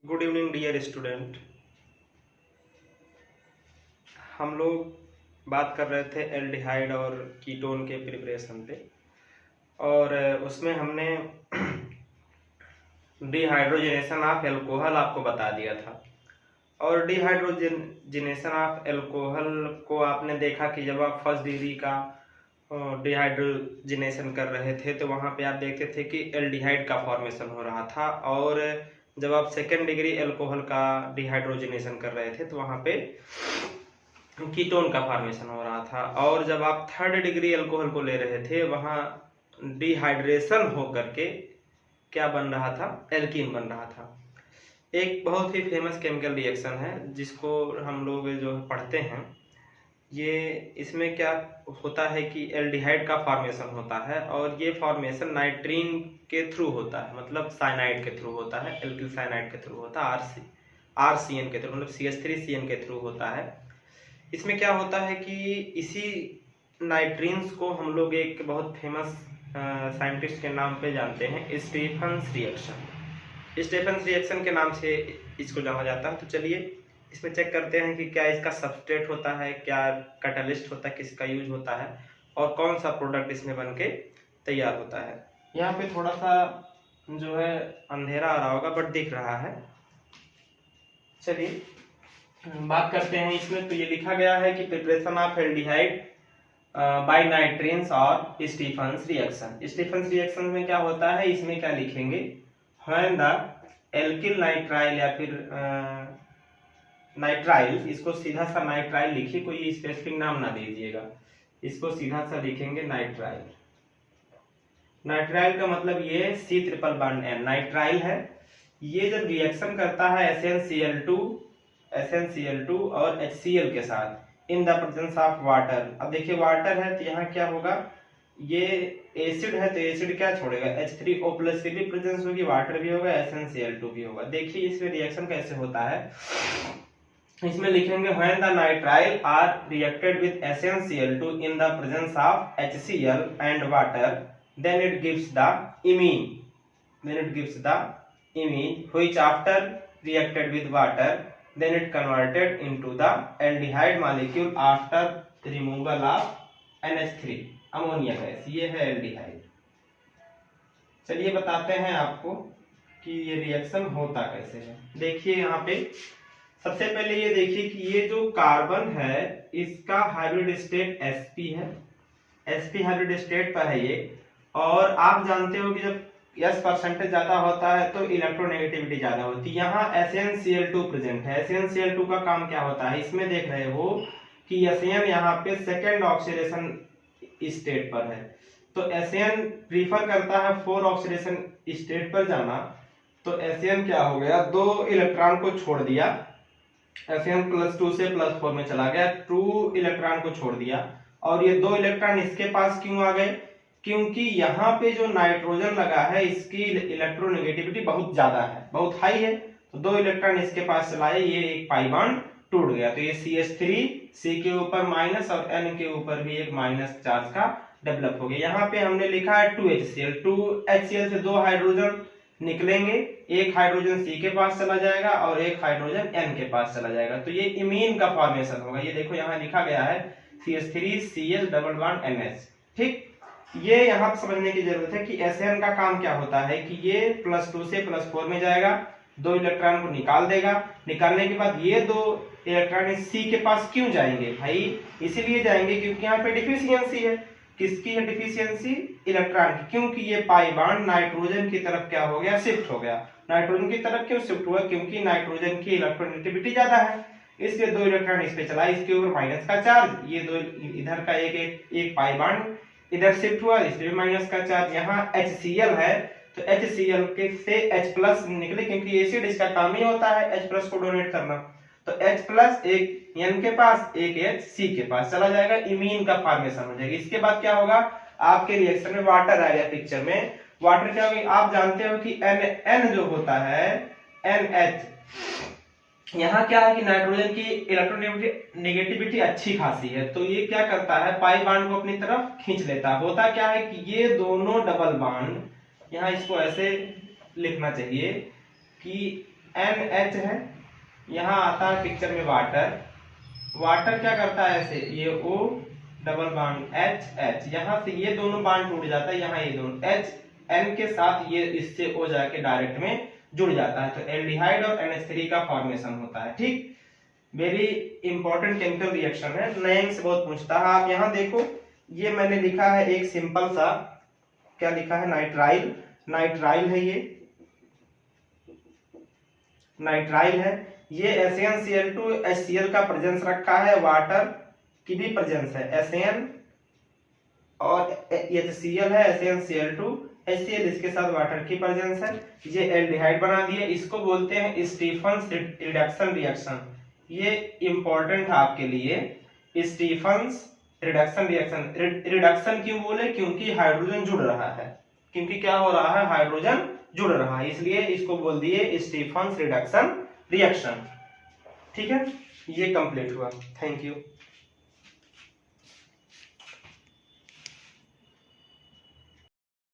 Good evening dear student. हम लोग बात कर रहे थे एल्डिहाइड और कीटोन के प्रिपरेशन पे और उसमें हमने डिहाइड्रोजनेशन ऑफ एल्कोहल आपको बता दिया था। और डिहाइड्रोजनेशन ऑफ एल्कोहल को आपने देखा कि जब आप फर्स्ट डिग्री का डिहाइड्रोजनेशन कर रहे थे तो वहाँ पे आप देखते थे कि एल्डिहाइड का फॉर्मेशन हो रहा था, और जब आप सेकेंड डिग्री एल्कोहल का डिहाइड्रोजनेशन कर रहे थे तो वहाँ पे कीटोन का फॉर्मेशन हो रहा था। और जब आप थर्ड डिग्री एल्कोहल को ले रहे थे वहाँ डिहाइड्रेशन हो करके क्या बन रहा था, एल्कीन बन रहा था। एक बहुत ही फेमस केमिकल रिएक्शन है जिसको हम लोग जो पढ़ते हैं, ये इसमें क्या होता है कि एल्डिहाइड का फॉर्मेशन होता है और ये फॉर्मेशन नाइट्रीन के थ्रू होता है, मतलब साइनाइड के थ्रू होता है, एल्किल साइनाइड के थ्रू होता है, आरसीएन के थ्रू, मतलब CH3CN के थ्रू होता है। इसमें क्या होता है कि इसी नाइट्रीन्स को हम लोग एक बहुत फेमस साइंटिस्ट के नाम पे जानते हैं, स्टीफंस रिएक्शन। स्टीफंस रिएक्शन के नाम से इसको जाना जाता है। तो चलिए इसमें चेक करते हैं कि क्या इसका सबस्ट्रेट होता है, क्या कैटलिस्ट होता है, किसका यूज होता है और कौन सा प्रोडक्ट इसमें बन के तैयार होता है। यहाँ पे थोड़ा सा जो है अंधेरा आ रहा होगा बट दिख रहा है। चलिए बात करते हैं इसमें। तो ये लिखा गया है कि प्रिपरेशन ऑफ एल्डिहाइड बाय नाइट्रीन्स और स्टीफंस रिएक्शन। स्टीफंस रिएक्शन में क्या होता है, इसमें क्या लिखेंगे, व्हेन द एल्किल नाइट्राइल या फिर नाइट्राइल, इसको सीधा सा नाइट्राइल लिखिए, कोई स्पेसिफिक नाम ना दीजिएगा, इसको सीधा सा लिखेंगे नाइट्राइल। नाइट्राइल का मतलब ये C∣N नाइट्राइल है। ये जब रिएक्शन करता है SnCl2 और HCl के साथ in the presence of water. अब देखिए वाटर है तो यहाँ क्या होगा, ये एसिड है तो एसिड क्या छोड़ेगा, H3O+ की भी प्रेजेंस होगी, वाटर भी होगा, SnCl2 भी होगा। देखिए इसमें रिएक्शन कैसे होता है, इसमें लिखेंगे when the nitrile are reacted with SnCl2 in the presence of HCl and water, then it gives the imine which after reacted with water then it converted into the aldehyde molecule after removal of NH3 ammonia gas. ये है aldehyde. चलिए बताते हैं आपको कि ये reaction होता कैसे है। देखिए यहाँ पे सबसे पहले ये देखिए कि ये जो कार्बन है इसका हाइब्रिड स्टेट sp है, sp हाइब्रिड स्टेट पर है ये। और आप जानते हो कि जब S% ज्यादा होता है तो इलेक्ट्रोनेगेटिविटी ज्यादा होती है। यहाँ SnCl2 प्रेजेंट है। SnCl2 का काम क्या होता है, इसमें देख रहे हो कि Sn यहाँ पे सेकेंड ऑक्सीडेशन स्टेट पर है, तो Sn प्रीफर करता है 4 ऑक्सीडेशन स्टेट पर जाना। तो Sn क्या हो गया, 2 इलेक्ट्रॉन को छोड़ दिया, Sn+2 से +4 में चला गया, 2 इलेक्ट्रॉन को छोड़ दिया। और ये 2 इलेक्ट्रॉन इसके पास क्यों आ गए, क्योंकि यहाँ पे जो नाइट्रोजन लगा है इसकी इलेक्ट्रोनेगेटिविटी बहुत ज्यादा है, बहुत हाई है, तो 2 इलेक्ट्रॉन इसके पास चलाए, ये एक पाई बॉन्ड टूट गया। तो ये CH3 के ऊपर माइनस और N के ऊपर भी एक माइनस चार्ज का डेवलप हो गया। यहाँ पे हमने लिखा है 2HCl से 2 हाइड्रोजन निकलेंगे, एक हाइड्रोजन C के पास चला जाएगा और एक हाइड्रोजन N के पास चला जाएगा, तो ये इमीन का फॉर्मेशन होगा। ये देखो यहाँ लिखा गया है CH3Cl_NH। ठीक, ये यहाँ समझने की जरूरत है कि Sn का काम क्या होता है कि ये +2 से +4 में जाएगा, 2 इलेक्ट्रॉन को निकाल देगा। निकालने के बाद ये 2 इलेक्ट्रॉन C के पास क्यों जाएंगे भाई, इसीलिए जाएंगे क्योंकि यहाँ पे डिफिशियंसी है। किसकी है डिफिशियंसी, इलेक्ट्रॉन की, क्योंकि ये पाई बॉन्ड नाइट्रोजन की तरफ क्या हो गया, शिफ्ट हो गया। नाइट्रोजन की तरफ क्यों शिफ्ट हुआ, क्योंकि नाइट्रोजन की इलेक्ट्रोनेगेटिविटी ज्यादा है, इसलिए 2 इलेक्ट्रॉन इस पे चला, इसके ऊपर माइनस का चार्ज, ये 2 इधर का एक पाई बॉन्ड इधर शिफ्ट हुआ, इसलिए माइनस का चार्ज। यहाँ HCl है तो HCl के से H+ निकले, क्योंकि एसिड इसका काम ही होता है H+ को डोनेट करना। तो H+ एक N के पास, एक H C के पास चला जाएगा, इमीन का फॉर्मेशन हो जाएगा। इसके बाद क्या होगा, आपके रिएक्शन में वाटर आ गया पिक्चर में। वाटर क्या होगी, आप जानते हो कि N जो होता है NH, यहाँ क्या है कि नाइट्रोजन की इलेक्ट्रोनेगेटिविटी अच्छी खासी है, तो ये क्या करता है, पाई बॉन्ड को अपनी तरफ खींच लेता है। होता क्या है कि ये दोनों डबल बॉन्ड, यहाँ इसको ऐसे लिखना चाहिए कि NH है, यहाँ आता है पिक्चर में वाटर। वाटर क्या करता है ऐसे, ये O डबल बॉन्ड H, यहाँ से ये दोनों बॉन्ड टूट जाता है, यहाँ ये दोनों H N के साथ ये इससे O जाके डायरेक्ट में जुड़ जाता है, तो एल्डिहाइड और NH3 का फॉर्मेशन होता है। ठीक, वेरी इंपॉर्टेंट केमिकल रिएक्शन है, नए से बहुत पूछता है। आप यहाँ देखो, ये मैंने लिखा है एक सिंपल सा, क्या लिखा है, नाइट्राइल। नाइट्राइल है, ये नाइट्राइल है। ये SaNCl2 HCl का प्रेजेंस रखा है, वाटर की भी प्रेजेंस है, SaN और HCl है, SaNCl2 HCl, इसके साथ वाटर की प्रेजेंस है। ये एल्डिहाइड बना दिए, इसको बोलते हैं स्टीफंस रिडक्शन रिएक्शन। ये इंपॉर्टेंट है आपके लिए, स्टीफंस रिडक्शन रिएक्शन। रिडक्शन क्यों बोले, क्योंकि हाइड्रोजन जुड़ रहा है, क्योंकि क्या हो रहा है, हाइड्रोजन जुड़ रहा है, इसलिए इसको बोल दिए स्टीफंस रिडक्शन रिएक्शन। ठीक है, ये कंप्लीट हुआ। Thank you.